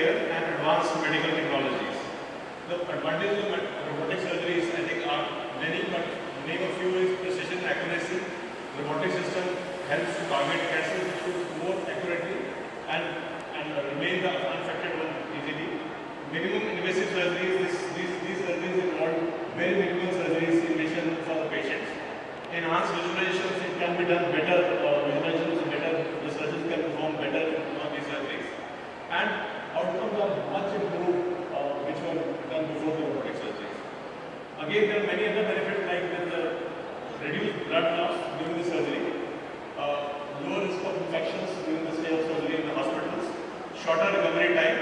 care and advanced medical technologies. The advantages of robotic surgeries, I think, are many, but name a few is precision accuracy. Robotic system helps to target cancer tissues more accurately and remain the unaffected one easily. Minimum invasive surgeries, these surgeries involve very minimal surgeries invasion for the patients. Enhanced visualizations, it can be done better, visualizations better, the surgeons can perform better on these surgeries. And outcomes are much improved which were done before the robotic surgeries. Again, there are many other benefits like the reduced blood loss during the surgery, lower risk of infections during the stay of surgery in the hospitals, shorter recovery time,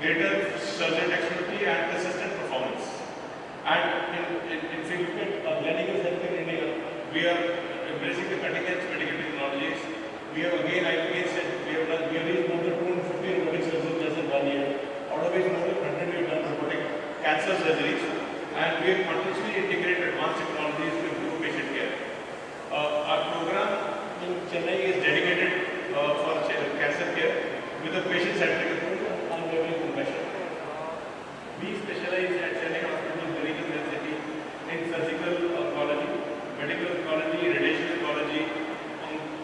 greater surgeon dexterity and consistent performance. And if you look at Gleneagles Healthcare in India, we are embracing the cutting edge medical technologies. We have again, I again said, we have reached more than 250 robotic surgeries just in 1 year, out of which more than 100 we have done robotic cancer surgeries, and we have continuously integrated advanced technologies to improve patient care. Our program in Chennai is dedicated for cancer care with a patient-centric approach and unwavering compassion. We specialize at Chennai Hospital, Gleneagles Health City in surgical oncology, medical oncology, radiation oncology,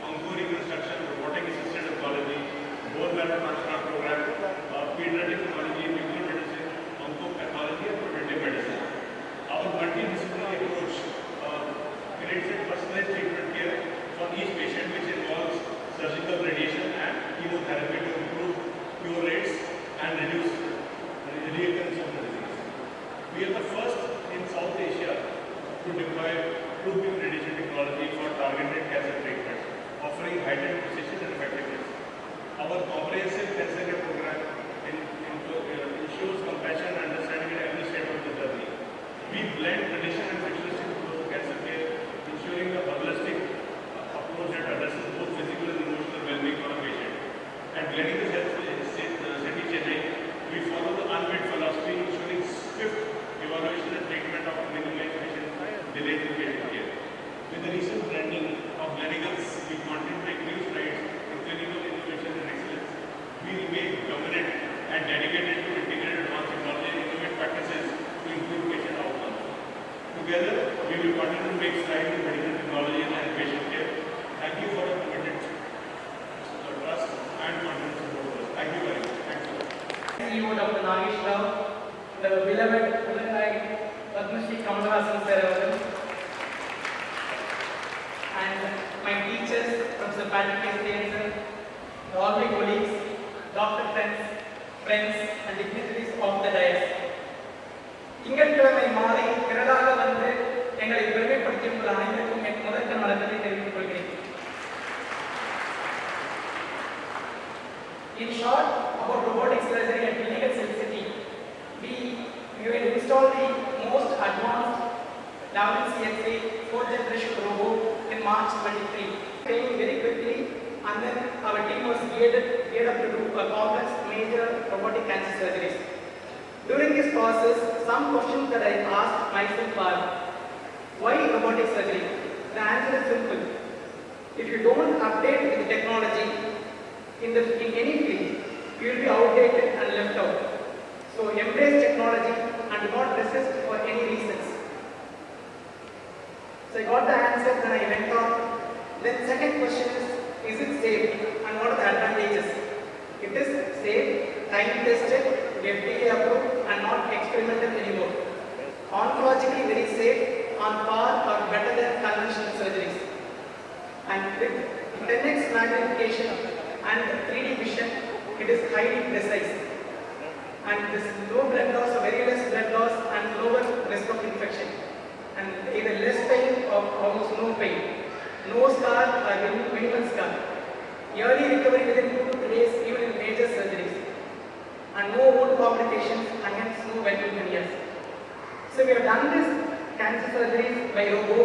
onco-reconstruction, robotic-assisted oncology, bone marrow transplant program, pediatric oncology, nuclear medicine, oncopathology, and preventive medicine. Our multidisciplinary approach creates a personalized treatment care for each patient, which involves surgical radiation and chemotherapy to improve cure rates and reduce recurrence of the disease. We are the first in South Asia to deploy proven radiation technology for targeted cancer treatment, offering heightened precision and effectiveness. Our comprehensive cancer care program ensures compassion and understanding at every step of the journey. We blend tradition and futuristic approach to cancer care, ensuring a holistic approach that addresses both physical and emotional well-being for a patient. At Gleneagles Health City, Chennai, we follow the unmet philosophy, ensuring swift evaluation and treatment of minimized patient delays in patient care. With the recent branding of Gleneagles, we continue to make new strides in clinical innovation and excellence. We remain dominant and dedicated to integrated advanced technology and innovative practices to improve patient outcomes. Together, we will continue to make strides in medical technology and patient care. Thank you for your committed trust and confidence in both of us. Thank you very much. Thank you. CEO Dr. Nagesh Rao, the beloved Ullanai Padma Shri Kamal Haasan sir, and my teachers, Professor Patrick S. Sir, all my colleagues, doctor friends, and dignitaries of the dais. திங்கட்கிழமை மாலை திரளாக வந்து எங்களை பெருமைப்படுத்திய உங்கள் அனைவருக்கும் என் முதற்கண் வணக்கத்தை தெரிவித்துக் கொள்கிறேன். In short, about robotic surgery at Gleneagles Health City, we will install the most advanced WCXA 4th generation robot in March 23. Training very quickly, and then our team was geared up to do a complex major robotic cancer surgeries. During this process, some questions that I asked myself are, why robotic surgery? The answer is simple. If you don't update with the technology in any field, you will be outdated and left out. So embrace technology and do not resist for any reasons. So I got the answer, then I went on. Then second question is it safe and what are the advantages? It is safe, time tested, FDA approved and not experimental anymore. Oncologically very safe, on par or better than conventional surgeries. And with 10x magnification and 3D vision, it is highly precise. And this low blood loss or very less blood loss and lower risk of infection. And either less pain or almost no pain. No scar or minimal scar. Early recovery within 2 to 3 days even in major surgeries. And no wound complications and hence no vental hernias. So we have done this cancer surgeries by robo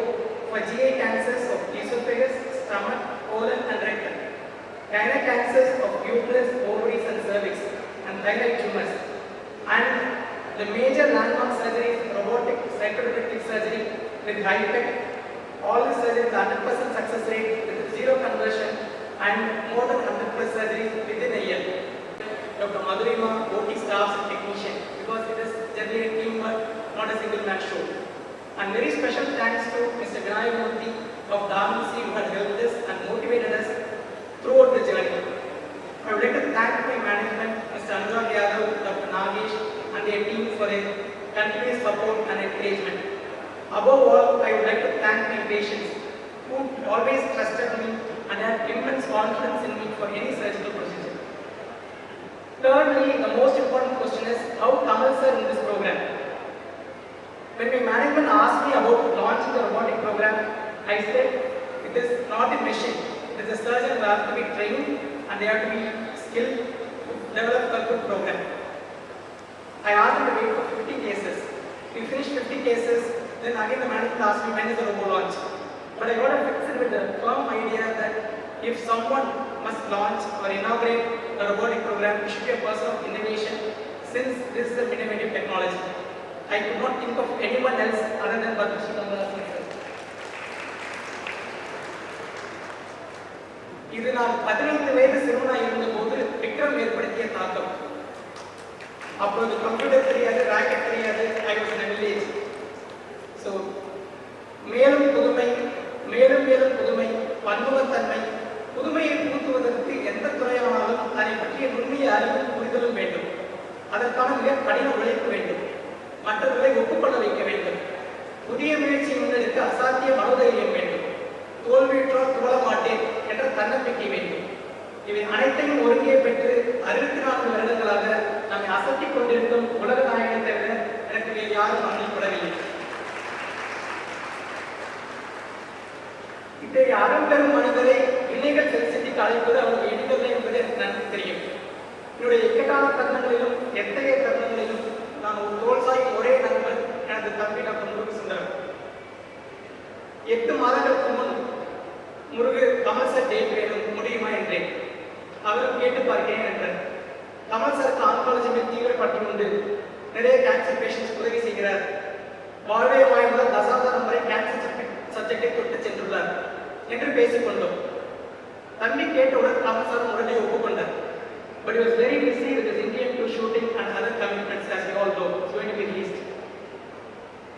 for GI cancers of esophagus, stomach, colon and rectum. Gynec cancers of uterus, ovaries and cervix and thyroid tumors. And the major landmark surgery is robotic cytoreductive surgery with high-tech. All the surgeries 100% success rate with zero conversion and more than 100% surgeries within a year. Dr. Madhurima, OT staffs and technicians, because it is generally a teamwork, not a single man show. And very special thanks to Mr. Vinay Murthy of Dharmasi who has helped us and motivated us throughout the journey. I would like to thank my management, Mr. Anurag Yadav, Dr. Nagesh and their team for their continuous support and encouragement. Above all, I would like to thank my patients who always trusted me and had immense confidence in me for any surgical procedure. Thirdly, the most important question is how Kamal sir in this program. When my management asked me about launching the robotic program, I said it is not a machine. It is a surgeon who has to be trained and they have to be skilled to develop a good program. I asked him to wait for 50 cases. We finished 50 cases, then again the management asked me when is the robo launch. But I got a fixed with the firm idea that if someone must launch or inaugurate a robotic program, it should be a person of innovation since this is a innovative technology. I could not think of anyone else other than Badrishri Kamal sir. இது நான் 15 வயது சிறுவனாக இருந்தபோது விக்ரம் ஏற்படுத்திய தாக்கம். அப்போது computer தெரியாது, rocket தெரியாது, I was in village. So மேலும் புதுமை, மேலும் மேலும் புதுமை, பன்முகத்தன்மை, புதுமையை புகுத்துவதற்கு எந்த துறையானாலும் அதை பற்றிய நுண்ணிய அறிவும் புரிதலும் வேண்டும். அதற்கான மிக கடின உழைப்பு வேண்டும். மற்றவர்களை ஒப்புக்கொள்ள வைக்க வேண்டும். புதிய முயற்சியை முன்னெடுக்க அசாத்திய மனோதைரியம் வேண்டும். தோல்வியுற்றால் துவள மாட்டேன் என்ற தன்னம்பிக்கை வேண்டும். இவை அனைத்தையும் ஒருங்கே பெற்று 64 வருடங்களாக நம்மை அசத்திக் கொண்டிருக்கும் உலக நாயகனை தவிர எனக்கு வேறு யாரும் அணிப்படவில்லை. இத்தகைய அறம்பெறும் மனிதரை இணைகள் செல்சிட்டிக்கு அழைப்பது அவருக்கு எளிதல்ல என்பது எனக்கு நன்கு தெரியும். என்னுடைய இக்கட்டான தருணங்களிலும் எத்தகைய தருணங்களிலும் நான் ஒரு தோல்சாய் ஒரே நண்பர் எனது தம்பி டாக்டர் முருகு சுந்தரம். 8 மாதங்களுக்கு முன் முருகு கமல் சார் டேட் வேணும் முடியுமா என்றேன். அவரும் கேட்டு பார்க்கிறேன் என்றார். கமல் சாருக்கு ஆன்காலஜி மேல் தீவிர பற்று உண்டு. நிறைய கேன்சர் பேஷண்ட்ஸ் உதவி செய்கிறார். வாழ்வே வாய்ந்த தசாவதாரம் வரை கேன்சர் சப்ஜெக்டை தொட்டு சென்றுள்ளார் என்று பேசிக்கொண்டோம். தம்பி கேட்டவுடன் கமல் சார் உடனே ஒப்புக்கொண்டார். But he was very busy with his Indian tour shooting and other commitments as we all know. It's going to be released.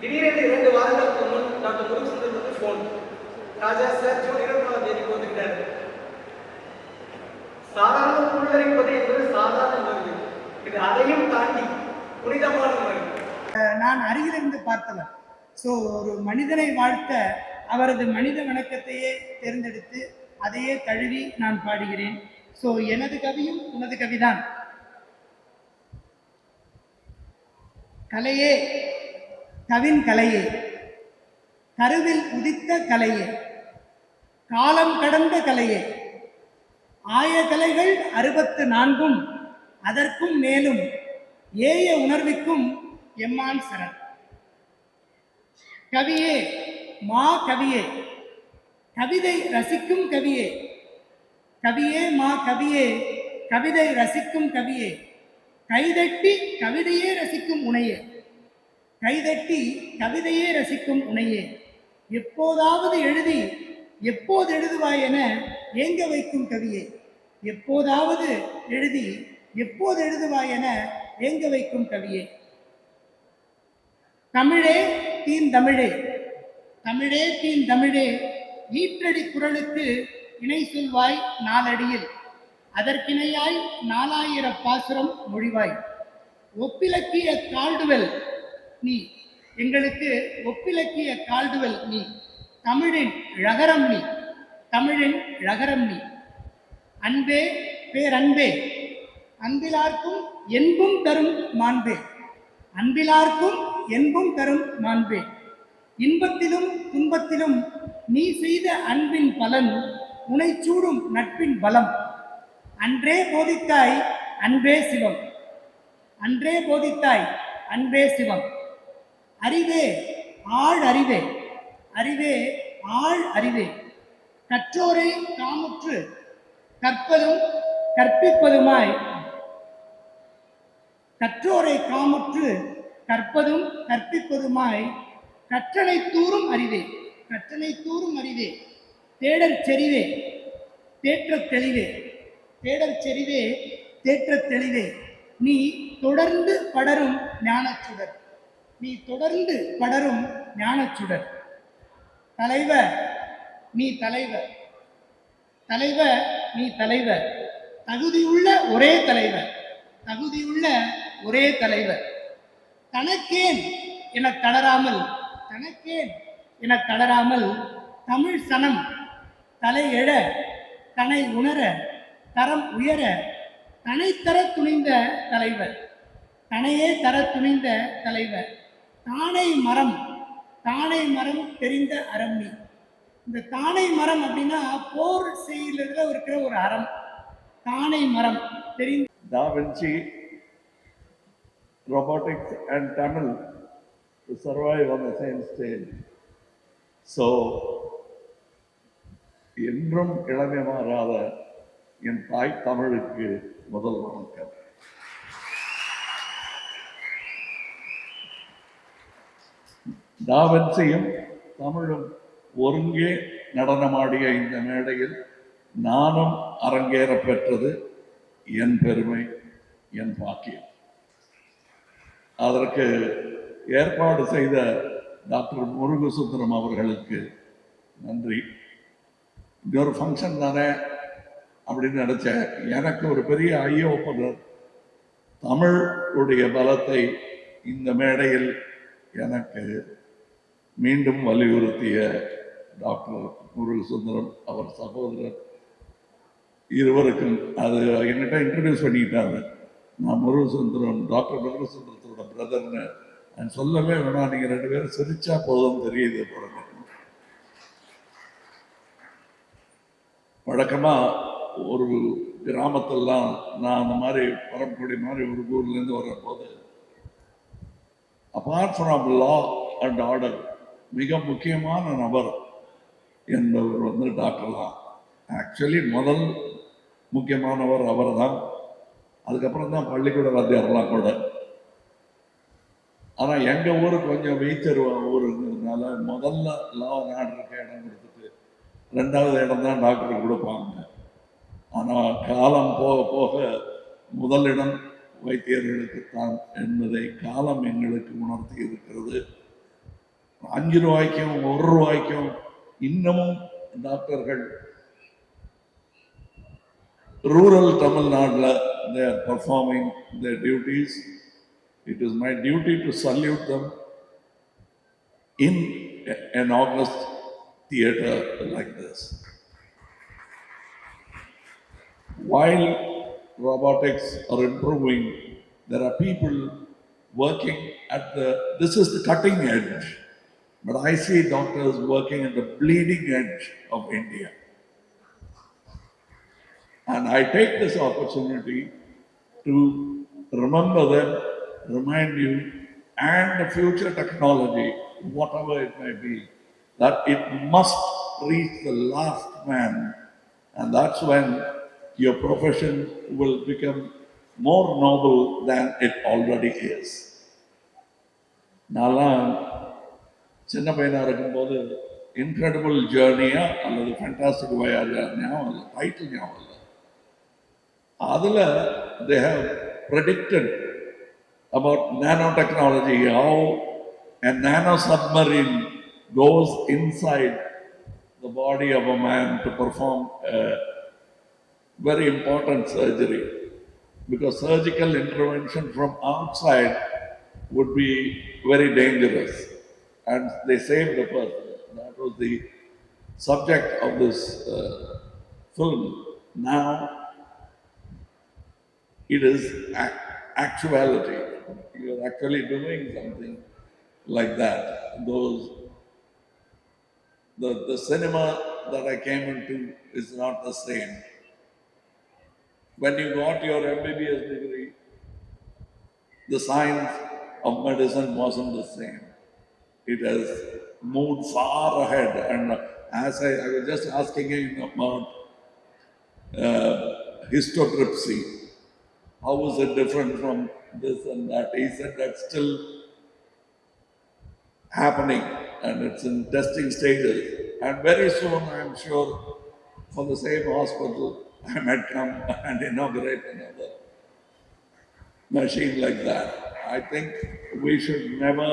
திடீரென்று 2 வாரங்களுக்கு முன் டாக்டர் முருகு சுந்தரத்துக்கு ஃபோன். ராஜா சார் ஜூன் 24ஆம் தேதி வந்துவிட்டார். சாதாரண புல்லரிப்பது என்பது சாதாரண உணர்வு. இது அதையும் தாண்டி புனிதமான உணர்வு. நான் அருகிலிருந்து பார்த்தவர். ஸோ ஒரு மனிதனை வாழ்த்த அவரது மனித வணக்கத்தையே தேர்ந்தெடுத்து அதையே தழுவி நான் பாடுகிறேன். ஸோ எனது கவியும் உனது கவிதான். கலையே, கவின் கலையே, கருவில் உதித்த கலையே, காலம் கடந்த கலையே, ஆய கலைகள் 64ம் அதற்கும் மேலும் ஏய உணர்விக்கும் எம்மான் சரண். கவியே, மா கவியே, கவிதை ரசிக்கும் கவியே, கவியே மா கவியே, கவிதை ரசிக்கும் கவியே, கைதட்டி கவிதையே ரசிக்கும் உனையே, கைதட்டி கவிதையே ரசிக்கும் உனையே, எப்போதாவது எழுதி எப்போது எழுதுவாய் என ஏங்க வைக்கும் கவியே, எப்போதாவது எழுதி எப்போது எழுதுவாய் என ஏங்க வைக்கும் கவியே. தமிழே தீன் தமிழே, தமிழே தீன் தமிழே, ஈற்றடி குரலுக்கு இணை சொல்வாய் 4 அடியில், அதற்கிணையாய் 4000 பாசுரம் மொழிவாய். ஒப்பிலக்கிய கால்டுவெல் நீ, எங்களுக்கு ஒப்பிலக்கிய கால்டுவெல் நீ, தமிழின் ழகரம் நீ, தமிழின் ழகரம் நீ. அன்பே பேரன்பே, அன்பிலார்க்கும் என்பும் தரும் மாண்பே, அன்பிலார்க்கும் என்பும் தரும் மாண்பே. இன்பத்திலும் துன்பத்திலும் நீ செய்த அன்பின் பலன் உனை சூடும் நட்பின் பலம். அன்றே போதித்தாய் அன்பே சிவம், அன்றே போதித்தாய் அன்பே சிவம். அறிவே ஆள் அறிவே, அறிவே ஆள் அறிவே, கற்றோரை காமுற்று கற்பதும் கற்பிப்பதுமாய், கற்றோரை காமுற்று கற்பதும் கற்பிப்பதுமாய், கற்றனை தூறும் அறிவே, கற்றனை தூறும் அறிவே, தேடற் செறிவே தேற்றத் தெளிவே, தேடற் செறிவே தேற்றத் தெளிவே, நீ தொடர்ந்து படரும் ஞானச்சுடர். நீ தொடர்ந்து படரும் ஞானச்சுடர். தலைவர் நீ தலைவர், தலைவர் நீ தலைவர், தகுதியுள்ள ஒரே தலைவர், தகுதியுள்ள ஒரே தலைவர். தனக்கேன் என தளராமல், தனக்கேன் என தளராமல், தமிழ் சனம் தலை எழ, தனை உணர, தரம் உயர, தனை தர துணிந்த தலைவர், தனையே தர துணிந்த தலைவர். தானை மரம், தானை மரம் தெரிந்த அறம் நீ. இந்த தானை மரம் அப்படின்னா போர் செய்யறதுல இருக்கிற ஒரு அறம். தானை மரம் தெரிந்த. Da Vinci, robotics and Tamil to survive on the same stage. So, என்றும் இளமை மாறாத என் தாய் தமிழுக்கு முதல் வணக்கம். டாவின்சியும் தமிழும் ஒருங்கே நடனமாடிய இந்த மேடையில் நானும் அரங்கேற பெற்றது என் பெருமை, என் பாக்கியம். அதற்கு ஏற்பாடு செய்த டாக்டர் முருகசுந்தரம் அவர்களுக்கு நன்றி. இன்னொரு ஃபங்க்ஷன் தானே அப்படின்னு நினச்சேன். எனக்கு ஒரு பெரிய ஐ ஓப்பனர், தமிழுடைய பலத்தை இந்த மேடையில் எனக்கு மீண்டும் வலியுறுத்திய டாக்டர் முருகசுந்தரம், அவர் சகோதரர் இருவருக்கும் அது என்கிட்ட இன்ட்ரடியூஸ் பண்ணிக்கிட்டாங்க. நான் முருகசுந்தரம், டாக்டர் முருகசுந்தரத்தோட பிரதர்னு நான் சொல்லவே வேணாம், நீங்கள் ரெண்டு பேரும் சிரிச்சா போதும் தெரியுது போல. வழக்கமாக ஒரு கிராமத்திலாம் நான் அந்த மாதிரி பரம்புடி மாதிரி ஒரு ஊர்லேருந்து வரும்போது, apart from law and order மிக முக்கியமான நபர் என்பவர் வந்து டாக்டர் தான். ஆக்சுவலி முதல் முக்கியமானவர் அவர் தான். அதுக்கப்புறம் தான் பள்ளிக்கூட வாத்தியாரெல்லாம் கூட. ஆனால் எங்கள் ஊர் கொஞ்சம் வீச்சர் ஊருங்கிறதுனால முதல்ல லா அண்ட் ஆர்டருக்கு இடம் கொடுத்துட்டு ரெண்டாவது இடம் தான் டாக்டருக்கு கொடுப்பாங்க. ஆனால் காலம் போக போக முதலிடம் வைத்தியர்களுக்குத்தான் என்பதை காலம் எங்களுக்கு உணர்த்தி இருக்கிறது. 5 ரூபாய்க்கும் 1 ரூபாய்க்கும் இன்னமும் டாக்டர்கள் rural Tamil Nadu, they are performing their duties. It is my duty to salute them in an august theatre like this. While robotics are improving, there are people working at this is the cutting edge, but I see doctors working at the bleeding edge of India. And I take this opportunity to remember them, remind you, and the future technology, whatever it may be, that it must reach the last man. And that's when your profession will become more noble than it already is. நான்லாம் சின்ன பையனாக இருக்கும்போது incredible ஜேர்னியா அல்லது fantastic வயாஜா ஞாபகம் இல்லை, title ஞாபகம் இல்லை. அதில் they have predicted about nanotechnology, how a nano submarine goes inside the body of a man to perform a very important surgery, because surgical intervention from outside would be very dangerous, and they saved the person. That was the subject of this film. Now it is actuality. You are actually doing something like that. The cinema that I came into is not the same. When you got your MBBS degree, the science of medicine wasn't the same. It has moved far ahead. And as I was just asking him about histotripsy, how is it different from this and that? He said that's still happening and it's in testing stages. And very soon, I am sure, for the same hospital, I might come and inaugurate another machine like that. I think we should never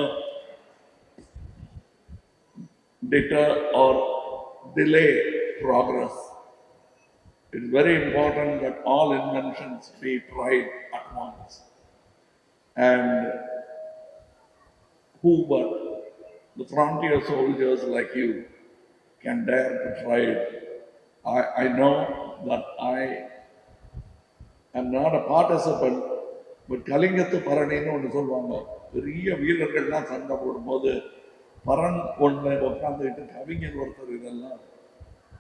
deter or delay progress. It's very important that all inventions be tried at once. And who but the frontier soldiers like you can dare to try it? I know that I am not a participant, but கலிங்கத்து பரணின்னு ஒன்று சொல்லுவாங்க. பெரிய வீரர்கள்லாம் சண்டை போடும்போது பரண் ஒன்று உட்காந்துக்கிட்டு கவிஞர் ஒருத்தர் இதெல்லாம்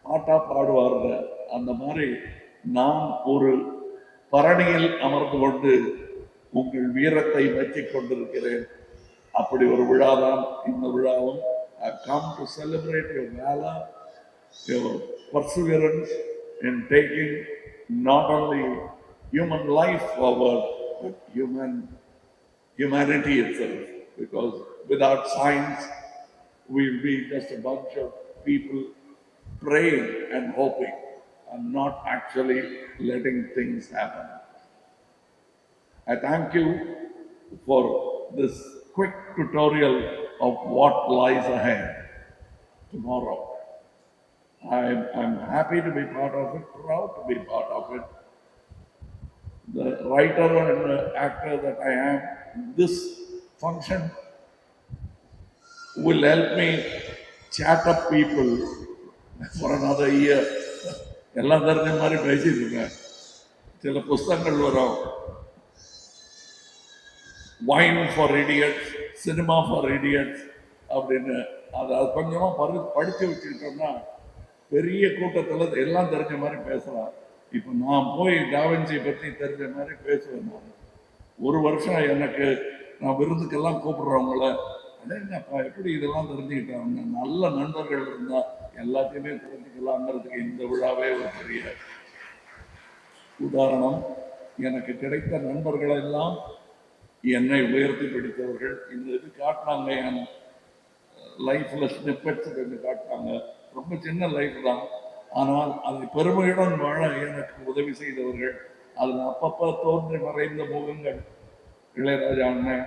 பாட்டா பாடுவாருங்க. அந்த மாதிரி நான் ஒரு பரணியில் அமர்ந்து கொண்டு உங்கள் வீரத்தை மெச்சிக் கொண்டிருக்கிறேன். அப்படி ஒரு விழாதான் இந்த விழாவும். I come to celebrate your valor, your perseverance in taking not only human life forward, but humanity itself. Because without science, we'll be just a bunch of people praying and hoping and not actually letting things happen. I thank you for this quick tutorial of what lies ahead tomorrow. I'm happy to be part of it, proud to be part of it. The writer and the actor that I am, this function will help me chat up people for another year. எல்லாம் தெரிஞ்ச மாதிரி பேசிட்டு இருக்கேன். சில புஸ்தகங்கள் வரும், wine for idiots, cinema for idiots அப்படின்னு. அதை கொஞ்சமாக படித்து வச்சுக்கிட்டோம்னா பெரிய கூட்டத்தில் எல்லாம் தெரிஞ்ச மாதிரி பேசலாம். இப்போ நான் போய் டாவின்சி பற்றி தெரிஞ்ச மாதிரி பேசுவேன். நான் ஒரு வருஷம் எனக்கு நான் விருதுக்கெல்லாம் கூப்பிடுறவங்கள என்னப்பா எப்படி இதெல்லாம் தெரிஞ்சுக்கிட்டாங்க. நல்ல நண்பர்கள் இருந்தால் எல்லாத்தையுமே தெரிஞ்சுக்கலாங்கிறதுக்கு இந்த விழாவே ஒரு பெரிய உதாரணம். எனக்கு கிடைத்த நண்பர்களெல்லாம் என்னை உயர்த்தி பிடித்தவர்கள். இந்த இது காட்டினாங்க, என் லைஃப்பில் ஸ்னிப்பெட்ஸ் கொஞ்சம் காட்டினாங்க. ரொம்ப சின்ன லைஃப் தான், ஆனால் அதை பெருமையுடன் வாழ எனக்கு உதவி செய்தவர்கள். அதில் அப்பப்போ தோன்றி மறைந்த முகங்கள், இளையராஜா அண்ணன்,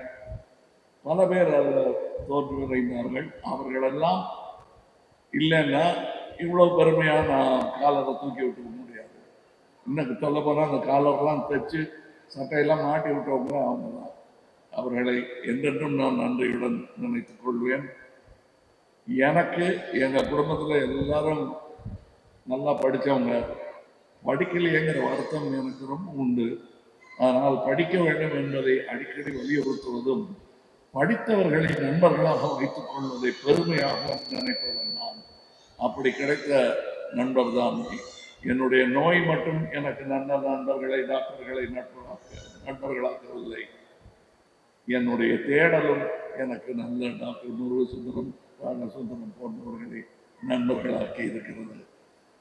பல பேர் அதில் தோன்றி மறைந்தார்கள். அவர்களெல்லாம் இல்லைன்னா இவ்வளோ பெருமையாக நான் காலரை தூக்கி விட்டுக்க முடியாது. இன்னும் சொல்ல போனால் அந்த காலரெலாம் தைச்சு சட்டையெல்லாம் மாட்டி விட்டவங்க அவங்க தான். அவர்களை என்றென்றும் நான் நன்றியுடன் நினைத்துக் கொள்வேன். எனக்கு எங்கள் குடும்பத்தில் எல்லாரும் நல்லா படித்தவங்க. படிக்கலையேங்கிற வருத்தம் எனக்கு ரொம்ப உண்டு. ஆனால் படிக்க வேண்டும் என்பதை அடிக்கடி வலியுறுத்துவதும், படித்தவர்களை நண்பர்களாக வைத்துக் கொள்வதை பெருமையாக நினைப்பவன் நான். அப்படி கிடைத்த நண்பர் தான். என்னுடைய நோய் மட்டும் எனக்கு நல்ல நண்பர்களை, டாக்டர்களை நண்பர்களாக்கவில்லை. என்னுடைய தேடலும் எனக்கு நல்ல டாக்டர் முருகசுந்தரம், ராமசுந்தரம் போன்றவர்களை நண்பர்களாக்கி இருக்கிறது.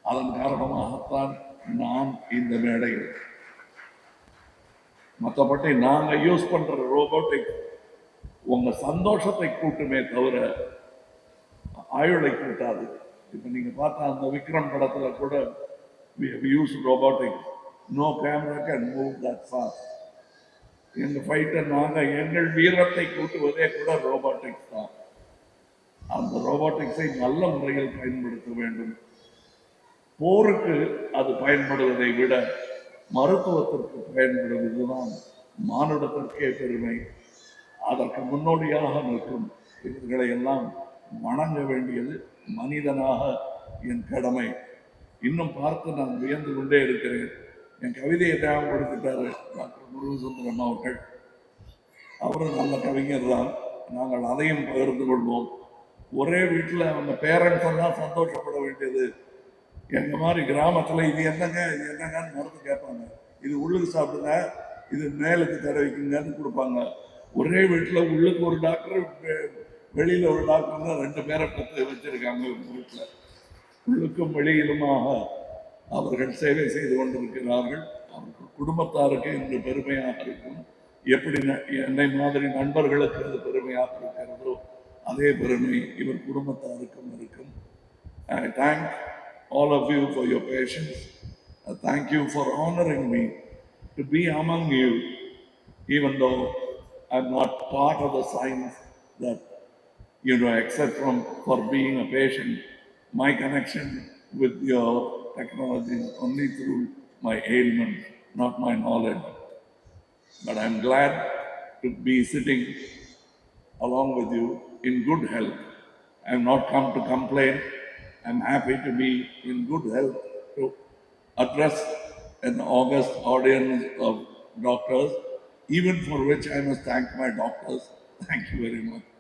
அதன் காரணமாகத்தான் நான் இந்த மேடையில். மற்றபடி நாங்கள் யூஸ் பண்ற ரோபோட்டிக் உங்க சந்தோஷத்தை கூட்டுமே தவிர ஆயுளை கூட்டாது. இப்போ நீங்க பார்த்தா அந்த விக்ரம் படத்துல கூட use robotic. No camera can move that fast. எங்க ஃபைட்டர் நாங்கள் எங்கள் வீரத்தை கூட்டுவதே கூட ரோபோட்டிக்ஸ் தான். அந்த ரோபோட்டிக்ஸை நல்ல முறையில் பயன்படுத்த வேண்டும். போருக்கு அது பயன்படுவதை விட மருத்துவத்திற்கு பயன்படுவதுதான் மானுடத்திற்கே பெருமை. அதற்கு முன்னோடியாக நிற்கும் இவர்களை எல்லாம் வணங்க வேண்டியது மனிதனாக என் கடமை. இன்னும் பார்த்து நான் வியந்து கொண்டே இருக்கிறேன். என் கவிதையை ஞாபகப்படுத்திட்டாரு டாக்டர் முருகசுந்தரம் அவர்கள். அவரும் நல்ல கவிஞர் தான். நாங்கள் அதையும் பகிர்ந்து கொள்வோம். ஒரே வீட்டில் அவங்க பேரண்ட்ஸ் எல்லாம் சந்தோஷப்பட வேண்டியது. எங்கள் மாதிரி கிராமத்தில் இது என்னங்கன்னு மருந்து கேட்பாங்க. இது உள்ளுக்கு சாப்பிடுங்க, இது மேலுக்கு தடவிக்குங்கன்னு கொடுப்பாங்க. ஒரே வீட்டில் உள்ளுக்கு ஒரு டாக்டர், வெளியில் ஒரு டாக்டர் தான் 2 பேரை பற்றி வச்சிருக்காங்க. வீட்டில் உள்ளுக்கும் வெளியிலுமாக அவர்கள் சேவை செய்து கொண்டிருக்கிறார்கள். அவர்கள் குடும்பத்தாருக்கு இன்று பெருமையாக இருக்கும். எப்படி என்னை மாதிரி நண்பர்களுக்கு அது பெருமையாக இருக்கிறதோ அதே பெருமை இவர் குடும்பத்தாருக்கும் இருக்கும். I thank all of you for your patience. I thank you for honoring me to be among you even though I'm not part of the science that, except for being a patient, my connection with your technology is only through my ailment, not my knowledge. But I'm glad to be sitting along with you in good health. I'm not come to complain. I'm happy to be in good health to address an august audience of doctors, even for which I must thank my doctors. Thank you very much.